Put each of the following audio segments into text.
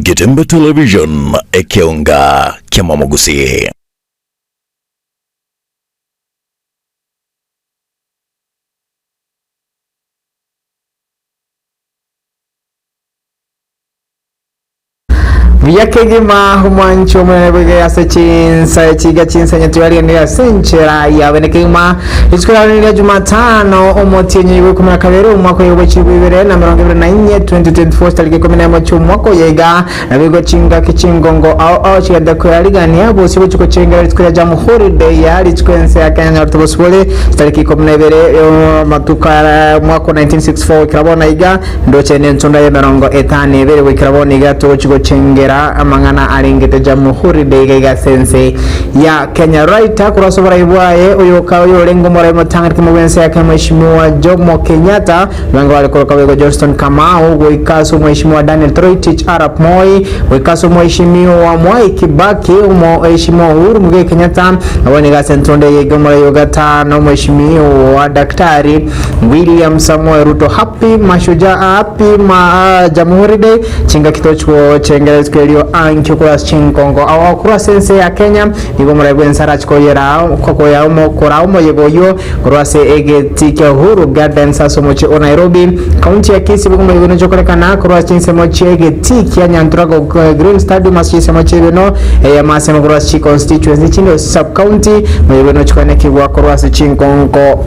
Getembe Television ekeonga Kiamamogusi. Vyakegima humancho mwenye asechinsa chiga chinsa nyatuwali ya senchera ya venekegima ichukula ya Jumatano omoti yenye yuwe kumina kaveru mwako yuwe chibuivire na mirongo na inye 2024 stalike kumina ya mochu mwako yega na vigo chinga kichingongo au chiga dako ya liga ni habu sibu chuko chinga ichukula Jamhuri Day ya lichukwense ya Kenya Ortoboswole stalike kumina ivire matuka mwako 1964 kirabona iga ndo chene ntunda ya mirongo etani ivire wikirabona iga tuko chuko chingera amangana alingete Jamhuri Day ga sense ya Kenya Writer kurasobora ibwaye uyoka uyo lengo mora imotanga kimwense ya Mheshimiwa Jomo Kenyatta wango walikoroka wego Johnston Kamau goikaso Mheshimiwa Daniel Toroitich Arap Moi goikaso Mheshimiwa Mwai Kibaki Mheshimiwa Uhuru Muigai Kenyatta awani ga sentonde yego mora yogata na Mheshimiwa Daktari William Samoei Ruto happy mashujaa happy Jamhuri Day chinga kitochwo chengere kelio ancho kwa chinkongo awa kura sense ya Kenya nigo murabwe nsara chikoyera koko ya umo kora umo yegoyo kurase egeti ke Uhuru Gardens asomoche o Nairobi county ya Kisii bugumo yegono chokolekana kura chinse moche egeti kia Nyantrago Green Stadium asise moche beno ya masema kura chi constituency chindo sub county yegono chokane kiwa kura se chinkongo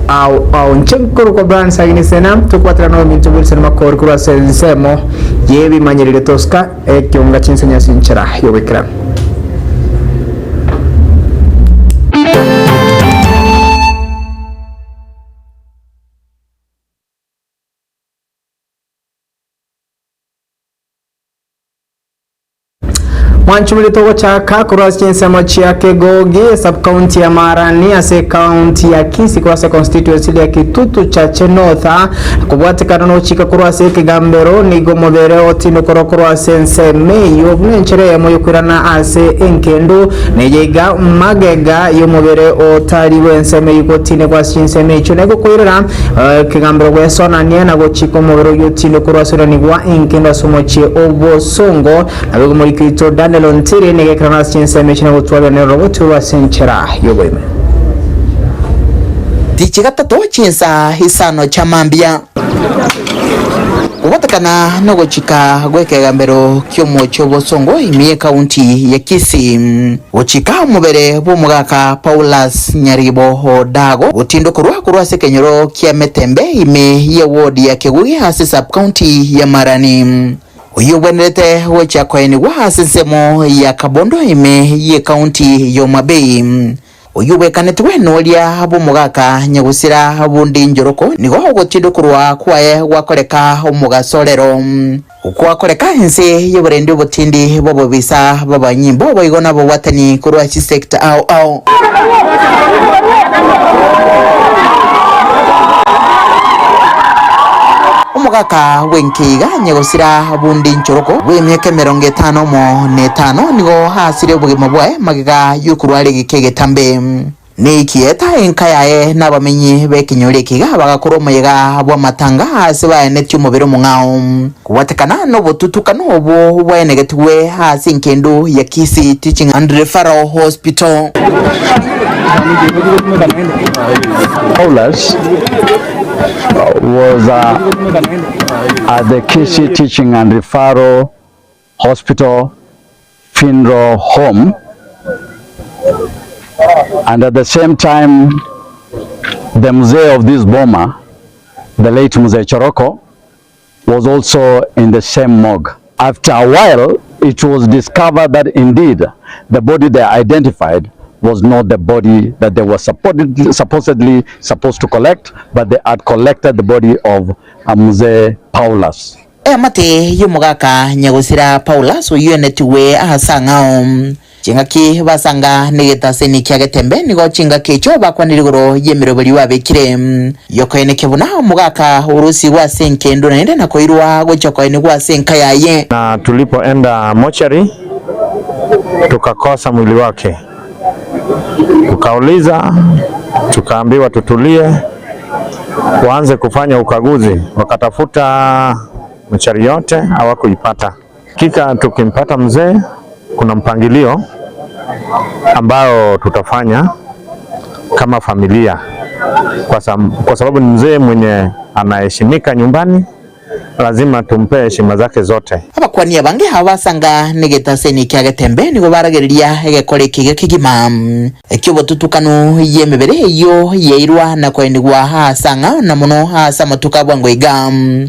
au nchenkuru ko brand sagini sena tukwatra no mintu Wilson Makor kura sensemo yebi manyerire toska ekionga chinsenya sinchera yobekra Mwanchumili togo chaka kurasi chinsema chiake gogi sub county ya Marani ase county ya Kisii kurasi constituency ya Kitutu Chache Northa kubwate kanano chika kurasi Kigambero nigo mobere otino kurasi nseme yobune nchere ya moyo kurana ase enkendo nejega magega yomobere otariwe nseme yukotine kurasi chinseme icho nego kuirana Kigambero gwesona niena go chiko mobero yotino kurasi nigwa enkendo asomoche obosongo nabigo muri kwito Lontiri nege kranas chinse mechina gutwaga ne robotu wa senchera yoboime Dichigata to chinsa hisano chamambia Ubatakana nogo chika gweke gambero kyomo chobosongo imiye county ya Kisii uchika mubere bumugaka Paulus Nyaribo Dago utindo kurwa sekenyoro kia metembe ime ye ward ya Kegugi hasi sub county ya Marani Uyu wenete wecha kwa ni wahasisemo ya Kabondo ime ye county Homa Bay. Uyu wekanetwe nolia habu mugaka nyegusira habundi njoroko nigo gotindo kurwa kwae wakoreka umuga solero. Ukwakoreka hense yoberende botindi bobo bisa baba nyimbo boigona bo watani kurwa chi sector au. Umugaka wenkiga nyegusira bundi nchoroko wemyeke 55 nigo hasire bugima bwae magiga yukurwari gikege tambe ni kieta enkayae nabamenyi bekinyore kiga bagakoro muyega bwa matanga hasi baene cyumubiro mungao kubatekana no botutukano obo bwaenegetwe hasi nkendo ya Kisii Teaching and Referral Hospital. Paulus was at the Kisii Teaching and Referral Hospital funeral home, and at the same time the mzee of this bomber, the late Mzee Choroko, was also in the same morgue. After a while it was discovered that indeed the body they identified was not the body that they were supposedly supposed to collect, but they had collected the body of Mzee Paulus. Mate yumugaka nyegusira Paulus uyuenetiwe ahasangao chingaki basanga negeta ni kyagetembe nigo chingaki cyo bakwanirigoro yemiroberi wabekire yokoene kebuna umugaka urusi wa senkendo nende nakoirwa gochokoene kwa senka yaye na tulipoenda mochari tukakosa mwili wake. Tukauliza, tukaambiwa tutulie, waanze kufanya ukaguzi. Wakatafuta mochari yote hawakuipata. Hakika tukimpata mzee, kuna mpangilio ambao tutafanya kama familia, kwa sababu ni mzee mwenye anaheshimika nyumbani, lazima tumpe heshima zake zote. Abakwani abange habasanga negetaseni kyagetembe nigo barageriria egekore kigima ekyobo tutukano yemebere yo yeirwa na kwenigwa hasanga na muno hasa matuka bwango igam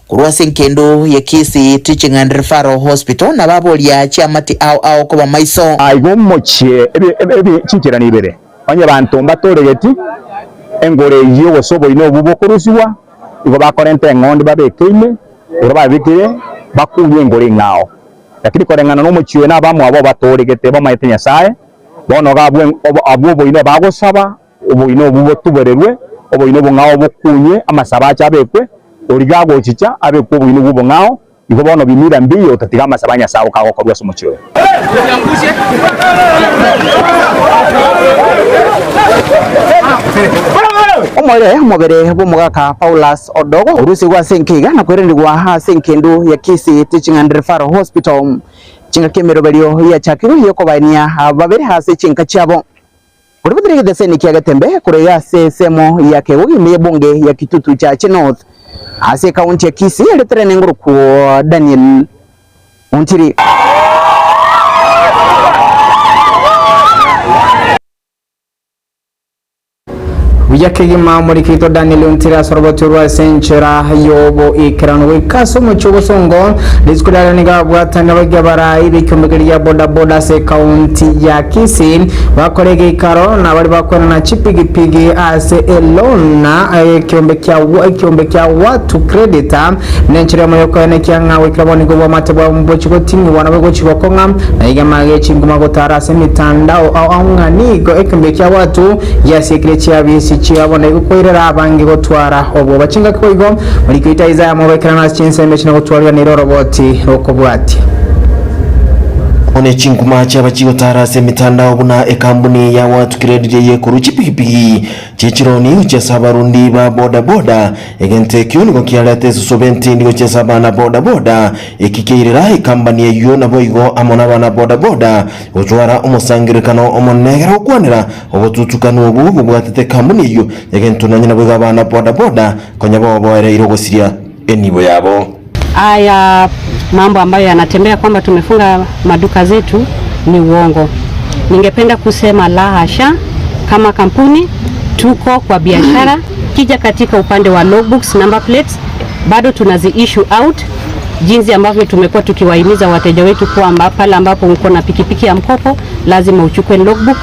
kurwa senkendo yakisi teaching and referral hospital na babolia chamati au ko bamaiso aigo mochie ebe chinkira nibere banye bantu mbatoregeti engore yo gosobo ino bubokurusiwa igo bakorente ngondi babekeime ero babikire bakunye engore ngao lakini korengana no mochiwe na bamwe abo batoregete bamaite Nyasaye bono gabwe abo ino bagosaba obo ino bubotubererwe obo ino ngao bukunye amasaba chabekwe origago chicha abe kubu ino bubo ngao igo bono bimira mbiyo tatiga amasaba Nyasaye kago korwa somochiwe omwere mobere bumugaka Paulus Odogo urusi gwa senkiga na kwerendigwa ha senkendo ya kisi teaching and referral hospital chinga kemero belio ya chakiro yoko bania babere hase chinka chabo uribudire deseni kiagatembe kure ya semo ya kewogi mebonge ya kitutu cha North ase kaunti ya Kisii letere nguru ku Daniel Untiri. Kigima muri kito Daniel Untiri asorboturwa senchera yobo ikranwe kaso muchugo songo diskurara niga bwatana bagabara ibikyomegeri ya boda se county ya Kisii bakorege ikaro na bari bakora na chipigipigi ase elona ikyombe kya watu credita nenchera moyo kone kyanga wikraboni go matebwa mbochiko tingi wana bego chibokonga na igamage chinguma gotara se mitandao au anganigo ikyombe kya watu ya secret ya bisi chiabone gukoirera abangi gotwara obwo bachinga koigo muri kwita Isaiah mubekana chinsembe chino gotwarira ni roboti okobwati one chinkuma chabachigo tarase mitandao buna ekambuni ya watu credit ye kuruchi pigipigi chichironi cha sabarundi ba boda egente kyuni ko kyalate susobenti ndigo cha sabana boda ekikeirira ekambani yo na boigo amona bana boda ojwara umusangirikano omonegera okwanira obututukano obu bwatete kambuni yo egento nanyina boigo bana boda konyabo boere irogosiria enibo yabo. Haya mambo ambayo yanatembea kwamba tumefunga maduka zetu ni uongo. Ningependa kusema la hasha, kama kampuni tuko kwa biashara. Kija katika upande wa logbooks, number plates bado tunazi issue out, jinsi ambavyo tumekuwa tukiwahimiza wateja wetu kwamba pale ambapo uko na pikipiki ya mkopo lazima uchukue logbook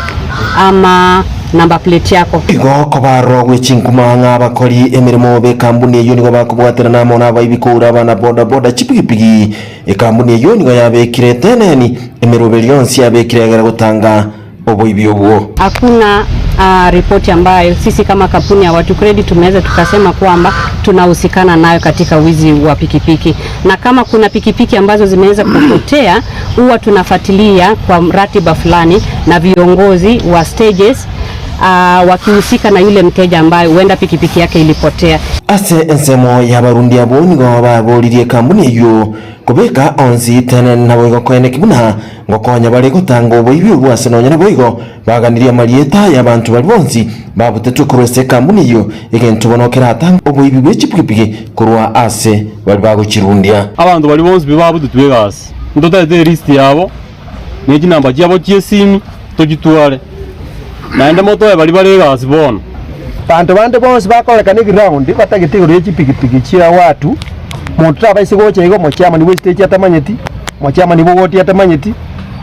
ama number plate yako. Igo kobaro gwichinkuma ng'abakori emirimo be kambuni eyo nigo bakubwatira namo n'abayibikura bana boda chipigipigi ekambuni eyo nigo yabekire teneni emiroberi yonsi yabekire agera gutanga oboibi obwo. Hakuna ripoti ambayo sisi kama kampuni ya Watu Credit tumeweza tukasema kwamba tunahusikana nayo katika wizi wa pikipiki, na kama kuna pikipiki ambazo zimeweza kupotea huwa tunafuatilia kwa ratiba fulani na viongozi wa stages wakihusika na yule mteja ambaye huenda pikipiki yake ilipotea. Ase ensemo ya barundi abo nigo babolirie kambuni eyo kubeka onzi tene na boigo kwene kibuna ngokonya bari gutanga oboibi bwase no nyana boigo baganiria marieta y'abantu bari bonzi babutetu kurose kambuni eyo egento bonokera atanga oboibi bw'echipikipiki kurwa ase bari bagukirundia abantu bari bonzi bibabututuye gasi ndotete list yabo neji namba cyabo cyesimi togitware naende moto bari bari gasi bona bantu bande bonse bakoleka ni ground batagitegura echipikipiki chia watu muntu abaisigo chego mochama ni stage atamanyeti mochama ni bogoti atamanyeti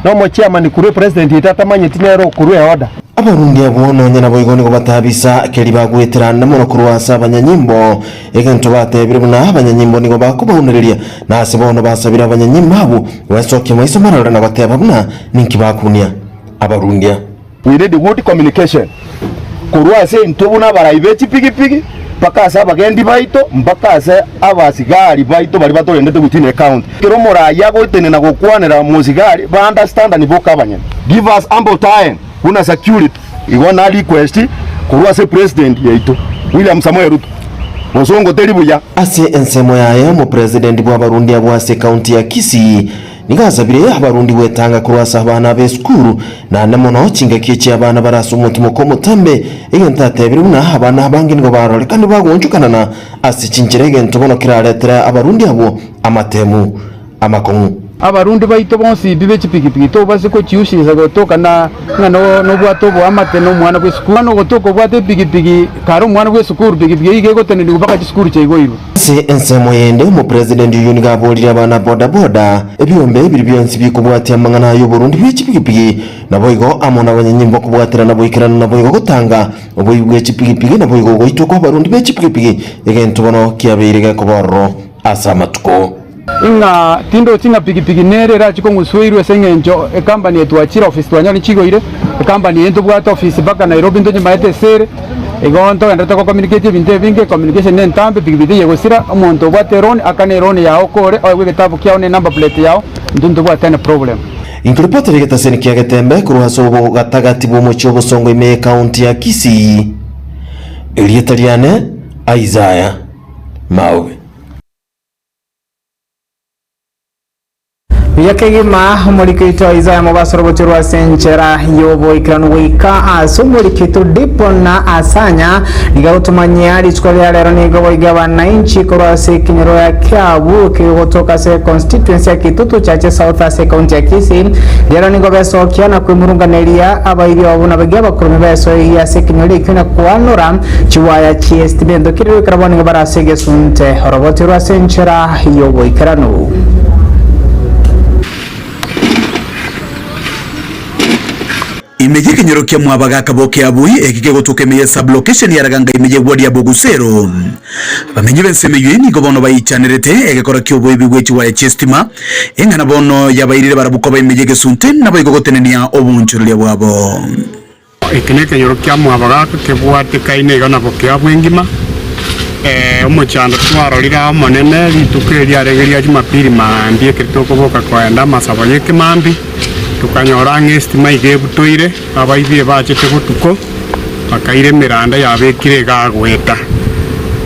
no mochama ni kuru president atamanyeti nero kuru order abarundi abo nonyana boigo nigo batabisa keri bagweterana muno kurwasa abanyanyimbo egento batebire buna abanyanyimbo nigo bakubahuniriria nase bono basabira abanyanyimbo abo basoke maiso marara na bateba buna ninki bakunia abarundi. We need good communication kurwa se ntubuna baraibe chipigipigi mpaka saba gendi baito mpaka se abasigari baito bari batorendete gutine account kero moraya goitene na gukwanira musigari ba understand ni boka abanyana. Give us ample time kuna security igona request kurwa se president yaito William Samoei Ruto musongo teri buya ase ensemo yaye mu president bwa barundi abwase county ya Kisii nigasabire abarundi wetanga kurwasa abana b'eskuru na namono kingeke cy'abana barasa umutima ko mutambe igentatebire una abana abangi ngo barore kandi bagonjukanana ase kinjirege ntobona kiraletera abarundi abo amatemu amakongu abarundi baito bonsi bibe chipikipiki to base ko chiushiza gotoka na no bwato bwa amate no mwana kwe skuru no gotoko bwate pikipiki karo mwana kwe skuru pikipiki ige gotene ndi kubaka skuru cyo igoiro se ensemo yende mu president yuniga bolira abana boda boda ebyombe biri byansi bikubwati amangana yo Burundi b'ikipikipiki nabo igo amona abanyanyimbo kubwatira nabo ikirana nabo igo gutanga ubo ibwe chipikipiki nabo igo goito ko Burundi b'ikipikipiki egento bono kiabirige kuboro asamatuko inga tindo tinga pikipiki nerera chiko nguswirwe sengenjo e company yetu achira office twanyali chigoire e company yento bwata office baka Nairobi ndo nyamaete sere egonto endata ko communicate binte binge communication nentambe pikipiki yegosira omonto bwate ron akane ron yao kore owe getabu kyao ne number plate yao ndo bwata ne problem Inkripota ligeta seni kia getembe kuruhaso ubo gatagati bumucho busongo ime county ya Kisii Elietariane Isaiah Mawe yakegima umurikito Isaiah mubasoro botirwa senchera yobo ikranu wika asumurikito dipo na asanya igautumanya litwali lero nigo boigabana inchi korase kinyoro ya Kiabu kiyotoka se constituency ya Kitutu chache South Ase county ya Kisii lero nigo besokia na kwimurunganeria abairi babuna bagaba kurume beso ya se kinyoro ikina kwanura chiwaya chiestimento kiriro karabani ngobarasege sunte robotirwa senchera yobo ikranu Imeje kinyoro kia mwabaga kaboke abui ekike gotuke meye sublocation ya raganga imeje wadi ya Bogusero bamenye benseme yini gobono bayichanerete ekekora kyobo ibigwechi wa chestima engana bono yabayirire barabuko bayimeje gesunte nabayigogotenenia obunchurule bwabo ikine kinyoro kia mwabaga kebwate kaine gana boke abwengima omochando twarorira monene lituke lyaregeria Jumapili maambie kitoko boka kwenda masabaye kimambi tukanyora ngestima igebutoire abaithie bachete gutuko bakaire miranda yabekire gagweta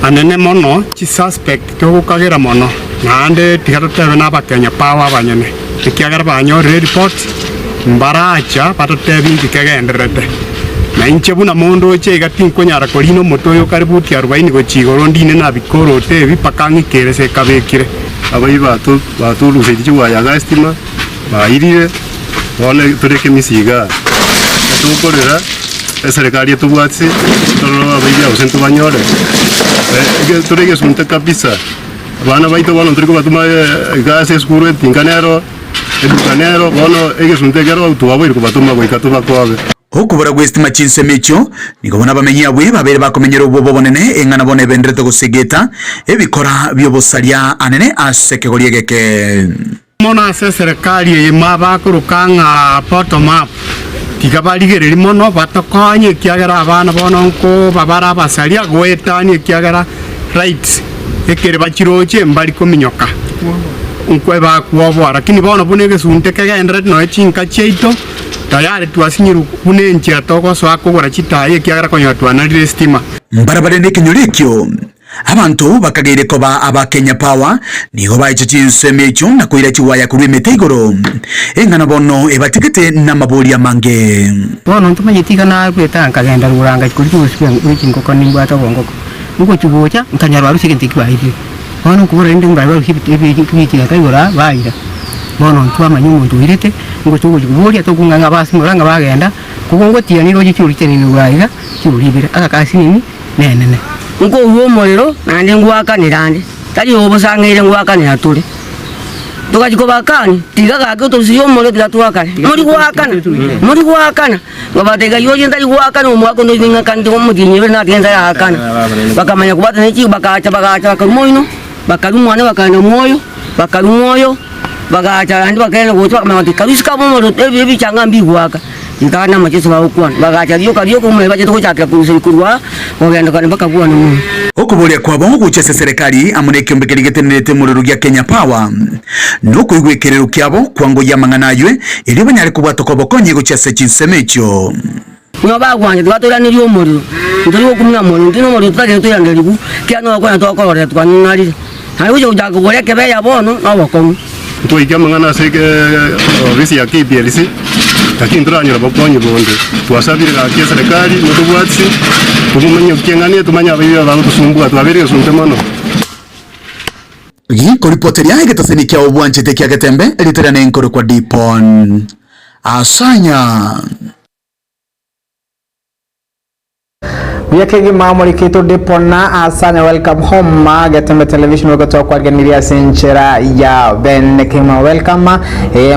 anene mono chi suspect tugukagera mono nande tigatotebe n'abakenya power abanyene tikiagara banyorire report mbaracha batotebi ndikegenderete na inche buna mondo che igatinkonyara korino motoyo kaributi 40 gochigoro ndine na bikoro tebi pakangikere se kabekire abayiba batuluze chiwaya gastima bairire wale tureke misiga tukorera serikali tubwatsi toro abayiba usento banyore tureke sunta kabisa bana baito bana turiko batuma gas escuro tinganero educanero bono ege sunte gero tuwabo iriko batuma boikatu bakwabe okubura gwestima chinsemecho nigobona bamenyi abwe babere bakomenyera ubobo bonene engana bone bendrete gusegeta ebikora byobosaria anene asekegorie geke mona se serikali yema kurukanga bottom up tikabaligereri mono batokonye kiagera abana bono nko babara basaria gwetani kiagera rights ekere bachiroche mbali kominyoka unkwe bakwo lakini bono bunege sunte kagenda no chinka cheito tayari twasinyiru kunenche atoko so akogora chitaye kiagera konyo twanalire stima mbarabare nekinyorekyo abantu bakageire koba abakenya power nigo bayicho chinsemecho na kuira chiwaya kurwimete igoro engana bono ebatikete na maboli amange bono ntumanyitika na kwetanga genda ruranga kuritusipe wikingoko nimbata bongoko uko chubocha nkanyarwa rusikentiki bahiri bono kubura indi ngaba rusikentiki kayora bayira bono ntwamanyi umuntu wirete ngo chubo kuburi atokunganga basi ngoranga bagenda kugongotia niro gicyurite ni ruraiga cyuribire akakasi nini nenene ngo uwo morero nande ngwakanirande tari obosangire ngwakanira tuli tukajiko bakani tigaga gato siyo morero tiratwakana muri gwakana ngabatega yoje ndari gwakana umwako ndo ninga kandi omudinye na tenda yakana bakamanya kubata neki bakacha bakamoino bakalumwana bakana moyo bakalumoyo bagacha andi bakena gocho bakamanya kabisika momoro ebi cyanga mbigwaka ndana macheso bakwana bagacha yo kumwe baje tokochaka kuzikurwa ogenda kana bakakuwa no okubolia kwabo guchese serikali amuneke mbekerigetenete mu rugya Kenya Power no kuigwekerero kyabo kwango yamanganayo iri banyare kubwatoko bokonye guchese chinsemecho nyoba kwanje twatola nili omuliro ndoli okumya muliro ndino muliro tutake tuyangeliku kyano kwa tokolore twanali hayo ujago gore kebe ya bono abako twikia mangana seke ofisi ya KPLC lakini turanyura bakonyi bonde twasabire ka serikali mutubwatsi kumumanya kengania tumanya abiyo bantu tusumbua twabere suntemano Giko ripoti ya getaseni kia obwanchete kia getembe eliterana enkoro kwa Dipon Asanya Yake mamuri kitu Dipona Asanya welcome home Getembe television wakotoa kwa ganiria senchera ya Ben Kima welcome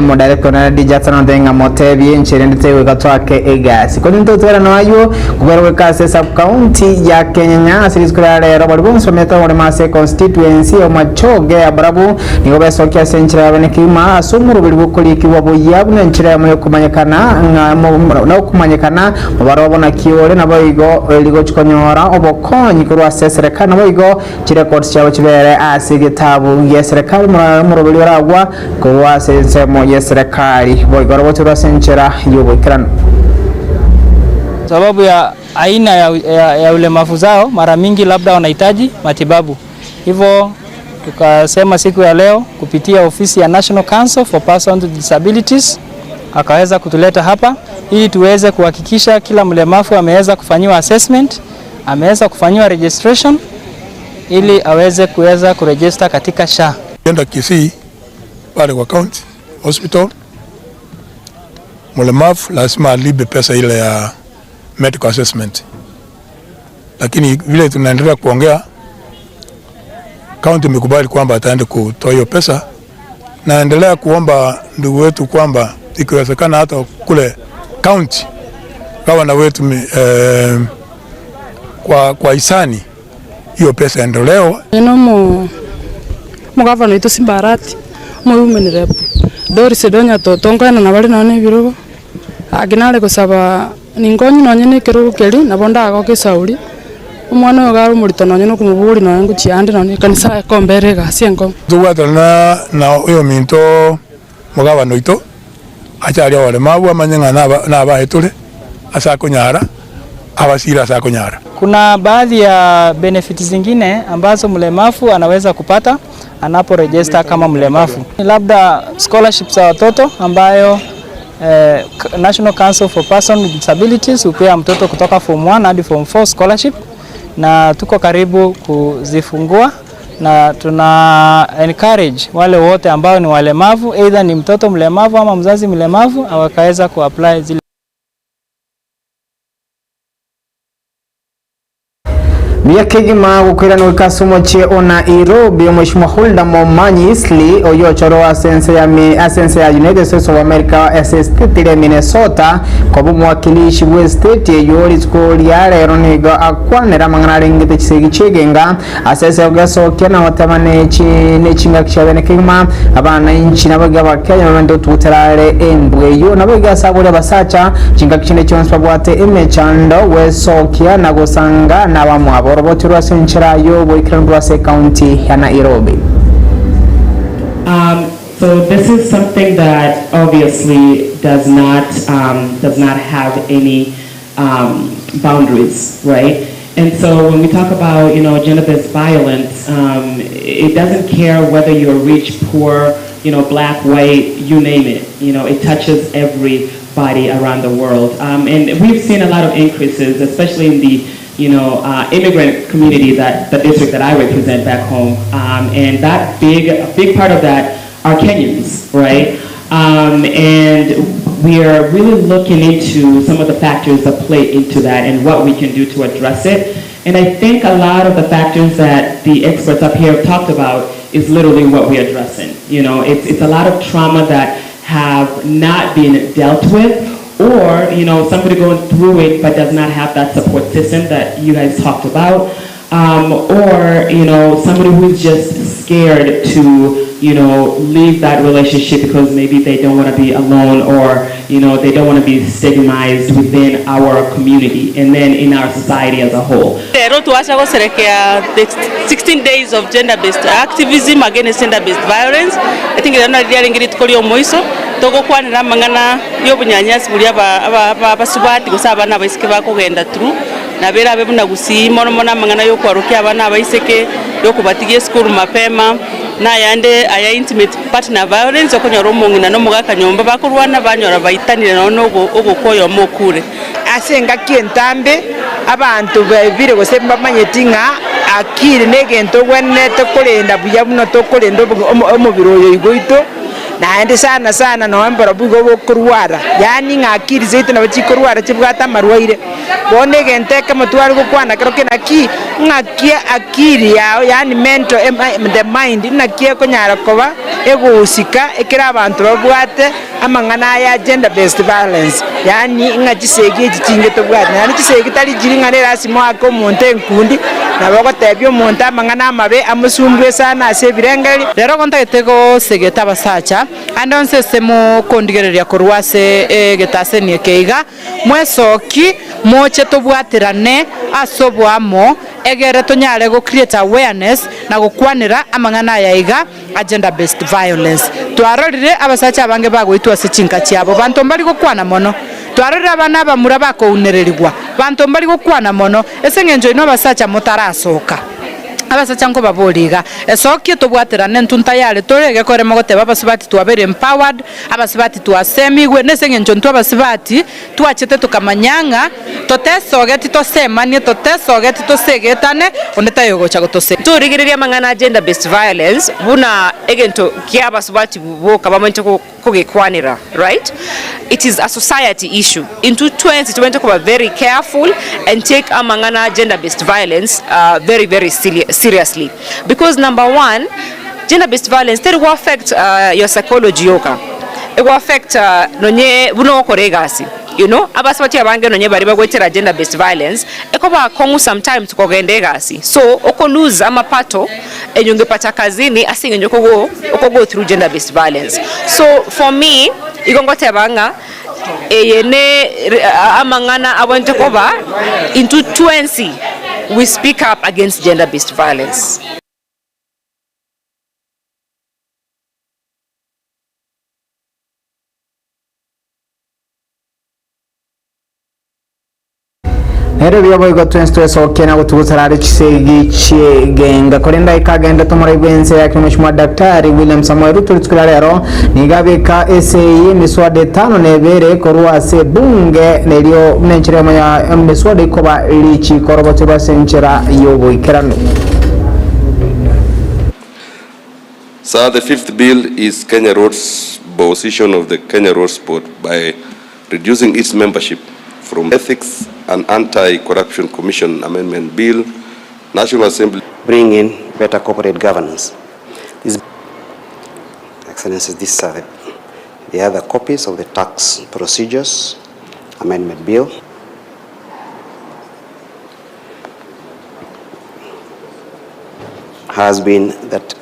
mo director na dijatana denga motevi nchiri ndite wakotoa ke egasi kwa nito tuwera na wayo kubera wekase sub county ya Kenya asiris kurare Robert Bonso meta wale mase constituency o machoge ya barabu nigobe sokia senchera ya Ben Kima asumuru bilibukuli kiwa boyabu na nchira ya moyo kumanyekana na kumanyekana mubarobo na kiore na boigo ligo chikonyora obokonyi kurwa serikali na boigo chirecords chabo chibere asigitabu ya serikali murobili ragwa kurwa sensemo ya serikali boigo robo turwa senchera yobokirana sababu ya aina ya ulemavu zao mara mingi labda wanahitaji matibabu. Hivyo tukasema siku ya leo kupitia ofisi ya National Council for Persons with Disabilities akaweza kutuleta hapa ili tuweze kuhakikisha kila mlemavu ameweza kufanyiwa assessment, ameweza kufanyiwa registration ili aweze kuweza kuregister katika SHA. Enda Kisii pale kwa county hospital, mlemavu lazima alipe pesa ile ya medical assessment. Lakini vile tunaendelea kuongea, county imekubali kwamba ataenda kutoa hiyo pesa. Naendelea kuomba ndugu wetu kwamba ikiwezekana hata kule county gavana wetu kwa hisani hiyo pesa endeleo. Mu gavana wetu Simbarati women rep Doris Donya totongana na bali nane birogo aginale kusaba ningonyi nonye ne kerugo keri nabonda ago kisauri umwana ogaru murito nonye no kumuburi no ngo chiande nonye kanisa kombere gasiengo tuwatana na uyo minto mugavana ito achari wale mabu amanyenga na abahetule asakonyara abasira asakonyara. Kuna baadhi ya benefits zingine ambazo mlemavu anaweza kupata anapo register kama mlemavu. Labda scholarships za watoto ambayo National Council for Persons with Disabilities hupea mtoto kutoka form 1 hadi form 4 scholarship na tuko karibu kuzifungua na tuna encourage wale wote ambao ni walemavu, either ni mtoto mlemavu ama mzazi mlemavu awakaweza kuapply zile. Kigima gukwira no kasumo che ona Nairobi Mheshimiwa Hulda Momanyi Isli oyochoro asense ya United States of America SST ya Minnesota kwa mwakilishi wa state yori skoli ya lero nigo akwanera mangana ngite chisegi chigenga asese ogaso kena watamane ne chinga kishabene Kigima abana inchi nabagaba Kenya bando tuterare embweyo nabaga sabule basacha chinga kishine chonswa bwate emechando wesokia nagosanga nabamwabo robotirwa senchera yobo ikirandwa se county ya Nairobi. So this is something that obviously does not have any boundaries, right? And so when we talk about gender-based violence, it doesn't care whether you're rich, poor, black, white, you name it. It touches everybody around the world, and we've seen a lot of increases, especially in the immigrant community, that the district that I represent back home, and a big part of that are Kenyans, right? And we are really looking into some of the factors that play into that and what we can do to address it. And I think a lot of the factors that the experts up here have talked about is literally what we're addressing. It's a lot of trauma that have not been dealt with, or somebody going through it but does not have that support system that you guys talked about, or somebody who's just scared to leave that relationship because maybe they don't want to be alone, or they don't want to be stigmatized within our community and then in our society as a whole. Lero tuacha kusherehekea the 16 days of gender-based activism against gender-based violence. I think ndio ndio ngiri tukolio moiso tugukwanira mang'ana y'obunyanyasi buria abasubati gusa abana abaiseke bakugenda through na bera bebuna gusi mono mang'ana y'okwarukia abana abaiseke y'okubatigia school mapema na yande aya intimate partner violence okonyora omong'ina n'omugaka nyomba bakurwana banyora baitanire no ogokoyo mokure asenga kientambe abantu bebire gose bamanyeti ng'a akiri negento gwenete kurenda buya buno tokurenda omubiri oyo igoito naende sana noembora bugo bokurwara yani ng'akiri zeite nabachikurwara chibwata amarwaire bono egenteke motwari gokwana kero kenaki ng'akia akiri yao yani mental the mind nakie konyara koba egusika ekera abantu babwate amang'ana aya gender based violence yani ng'achisegi echichinge tobwate yani chisegi tari jiri ng'ane rasimo ako omonto enkundi nabagotebia omonto amang'ana amabe amusumbwe sana ase ebirengeri rero gontagete gosegeta abasacha ande onsesemo kondigereria korwase egetaseni ekeiga mwesoki moche tobwaterane asobwamo egere tonyare go create awareness na gokwanira amang'ana ayaiga agenda based violence twarorire abasacha abange bagoitwa ase chinka chiabo bantu mbali gokwana mono twarorire abana bamura bakounererigwa bantu mbali gokwana mono ese ng'enjo ino abasacha motarasoka abasacha ngo baboriga esokie tobwaterane ntunta yale torege koremo goteba abasibati twabere empowered abasibati twasemigwe nese ng'enjo ntu abasibati twachete tukamanyanga totesogeti tosemanie totesogeti tosegetane ondetayogocha gotose turigiriria mang'ana gender based violence buna egento kia abasibati boka bamonche kugekwanira right. It is a society issue. In 2020 we were very careful and take amang'ana gender based violence very seriously, because number one, gender based violence it will affect your psychology yoka. It will affect nonye buno koregasi. You know, abasibati abange nonye bari bagwetera gender based violence ekoba kongu sometimes tukogende gasi, so oko lose amapato enyonge pata kazini asinge njoko go through gender based violence. So for me igongote banga eyene amang'ana abonte koba into 20 we speak up against gender based violence. Ere biyabo igo twenstwe okena gutugutarari kisegi chigenga korenda ikagenda tomora ibwense yake mheshimiwa daktari William Samuel Ruto tukilarero nigabeka SAE miswade 5 nebere korwase bunge nelio mnenchere ya miswade koba lichi korobote basenchera yobo ikerano. So the fifth bill is Kenya Roads position of the Kenya Roads Board by reducing its membership from Ethics and Anti-Corruption Commission Amendment Bill, National Assembly. Bring in better corporate governance. Excellencies, these are the other copies of the Tax Procedures Amendment Bill. Has been that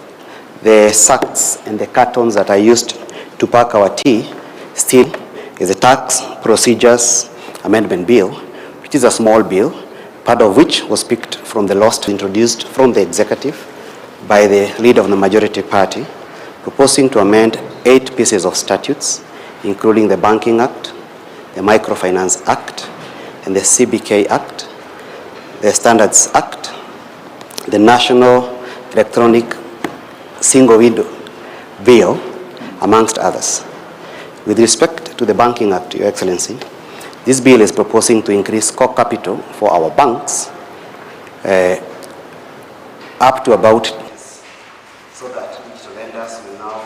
the sacks and the cartons that are used to pack our tea still is a Tax Procedures Amendment Bill, which is a small bill, part of which was picked from the last introduced from the executive by the leader of the majority party, proposing to amend 8 pieces of statutes, including the Banking Act, the Microfinance Act, and the CBK Act, the Standards Act, the National Electronic Single Window Bill, amongst others. With respect to the Banking Act, Your Excellency, this bill is proposing to increase core capital for our banks up to about, so that digital lenders will now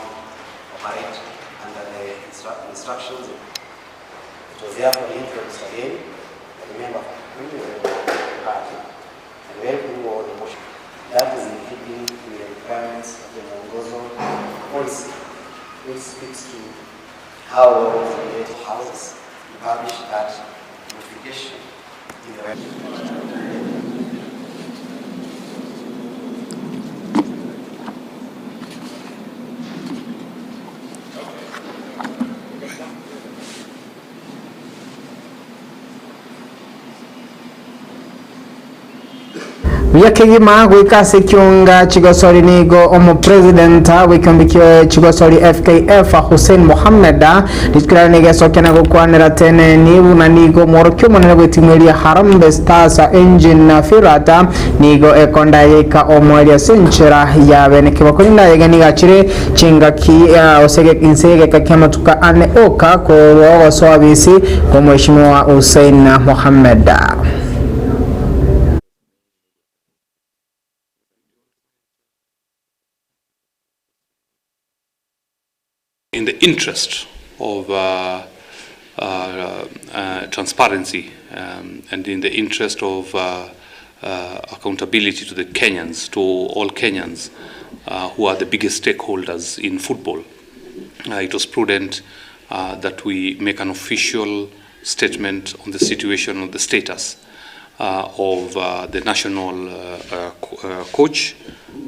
operate under the instructions. It was therefore introduced again, a member of the party, and welcome all the motion. That is in keeping with the requirements of the Mwongozo policy, which speaks to how the houses publish that notification in the web. Yakigima gwikase kiunga chigosori nigo omo president wikambikyo chigosori FKF Hussein Mohammed diskira nige sokena gukwanira tene nibu na nigo morokyo monera gwitimweria Harambee Stars engine Firata nigo ekonda yeka omo area senchera ya beneke bakorinda yegani gachire chingaki osege insege kakema tuka ane oka ko waswabisi kwa mheshimiwa Hussein Mohammed. In the interest of transparency and in the interest of accountability to the Kenyans, to all Kenyans who are the biggest stakeholders in football, it was prudent that we make an official statement on the situation of the status of the national coach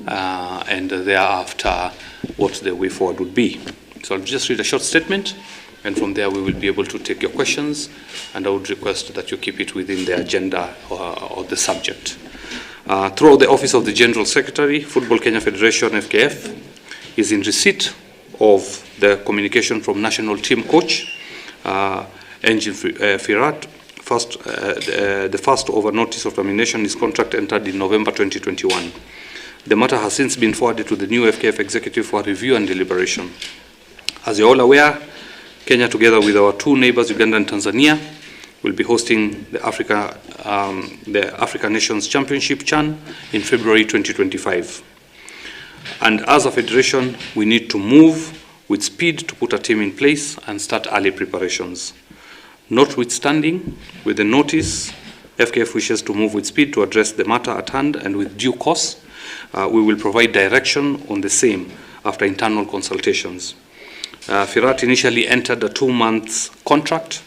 and thereafter what the way forward would be. So I'll just read a short statement, and from there we will be able to take your questions, and I would request that you keep it within the agenda or the subject. Through the Office of the General Secretary, Football Kenya Federation, FKF, is in receipt of the communication from national team coach, Engin Firat. The first over notice of termination is contract entered in November 2021. The matter has since been forwarded to the new FKF executive for review and deliberation. As you're all aware, Kenya, together with our two neighbors, Uganda and Tanzania, will be hosting the Africa Nations Championship (CHAN) in February 2025. And as a federation, we need to move with speed to put a team in place and start early preparations. Notwithstanding, with the notice, FKF wishes to move with speed to address the matter at hand, and with due course, we will provide direction on the same after internal consultations. Firat initially entered a 2-month contract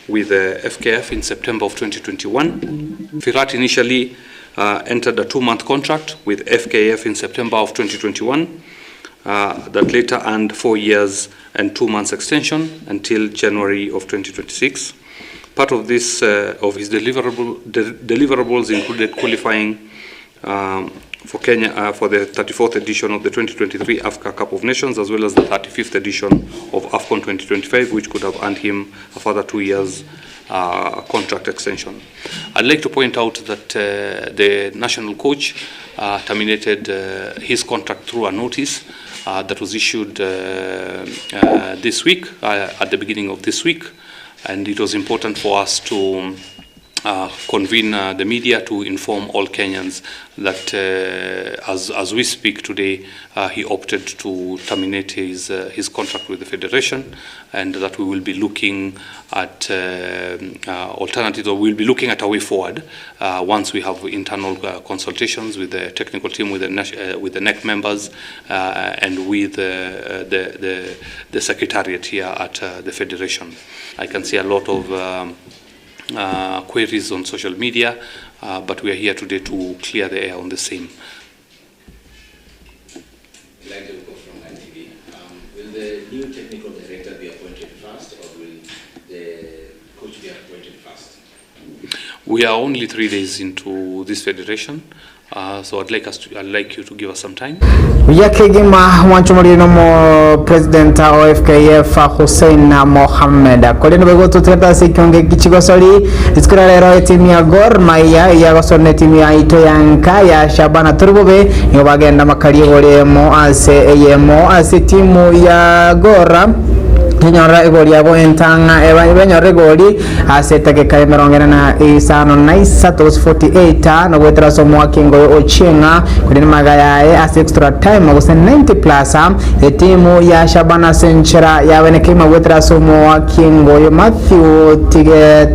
with FKF in September of 2021. Firat initially entered a 2-month contract with FKF in September of 2021 that later earned 4 years and 2 months extension until January of 2026. Part of this of his deliverables included qualifying for Kenya for the 34th edition of the 2023 Africa Cup of Nations, as well as the 35th edition of AFCON 2025, which could have earned him a further 2 years contract extension. I'd like to point out that the national coach terminated his contract through a notice that was issued this week, at the beginning of this week, and it was important for us to convene the media to inform all Kenyans that as we speak today, he opted to terminate his contract with the Federation, and that we will be looking at alternatives, or we'll be looking at a way forward once we have internal consultations with the technical team, with the NEC members, and with the secretariat here at the Federation. I can see a lot of queries on social media, but we are here today to clear the air on the same. Will the new technical director be appointed first, or will the coach be appointed first? We are only 3 days into this federation, so I'd like you to give us some time. Yakigima wanchumulino mo president wa FKF Hussein Mohammed koleno bego tuteta sikonge kichigosori iskura lero timu ya Gor Mahia ya gosone timu ya Ito Yanka ya Shabana Turbobe yobagenda makaliye golemo ase timu ya Gora Nyora egoli yabo entanga ebenyora egoli asetake kale merongena na isano na isatos 48 no wetra somo akingo ochenga kudini magayae as extra time agose 90 plus timu ya Shabana Senchera yabeneke wetra somo akingo yo Matthew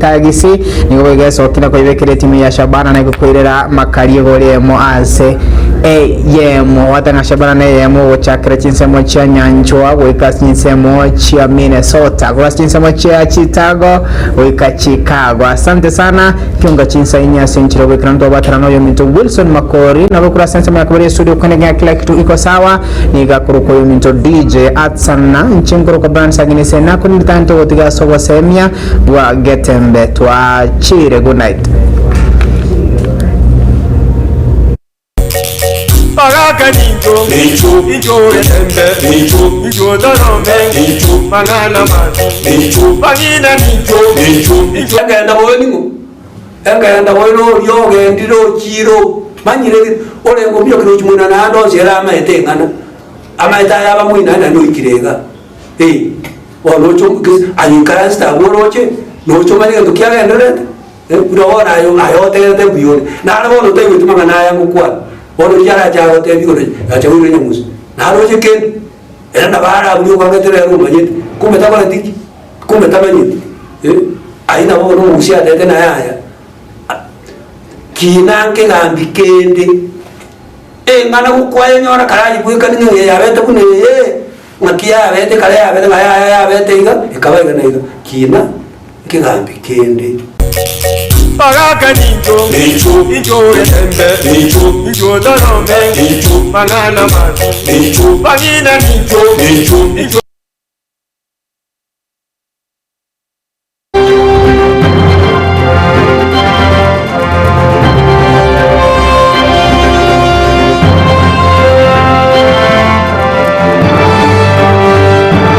Tagisi nigo begeso kina ko ibekere timu ya Shabana na ikoirera makali goli mo ase yemo watanga Shabana na yemo chakre chinsemo cha nyanchwa weka chinsemo cha Minnesota kwa chinsemo cha Chicago weka Chicago. Asante sana kiunga chinsa inya Senchero weka ndo batarano yo minto Wilson Makori na bokura sense ya kabari studio kwenye kila kitu iko sawa niga kuruko yo minto DJ Atsana nchingoro kwa brand sagini sena kuni tanto wotiga sowa semia wa Getembe twa chire. Good night. ninjo ninjo etembe ninjo dorome ninjo mangana mazi ninjo bagina ninjo agenda boningo agenda bono yoge ndiro chiro manyire olengo byo kiro chimuna na ndo zera maetengana amaita yaba muina na ndo ikirega wono chomkis ayikara sta woroche no chomani ndo kya ndorete urabona ayo tete biyone na bono tayo tumanga na yangu kwa wono jara jago te biyone acha wire nyamusi na roje ken era na bara byo kwa gatera ro manyete kumbe tabana diki kumbe tabani aina bono musia tete na yaya kinange gambi kende ngana kukwaye nyora karaji bwika ninyo yabete kune ngakia abete kale abete maya abete iga ikabaga na iga kina kigambi kende Bagaka ninjo etembe ninjo dorome ninjo mangana mazi ninjo bagina ninjo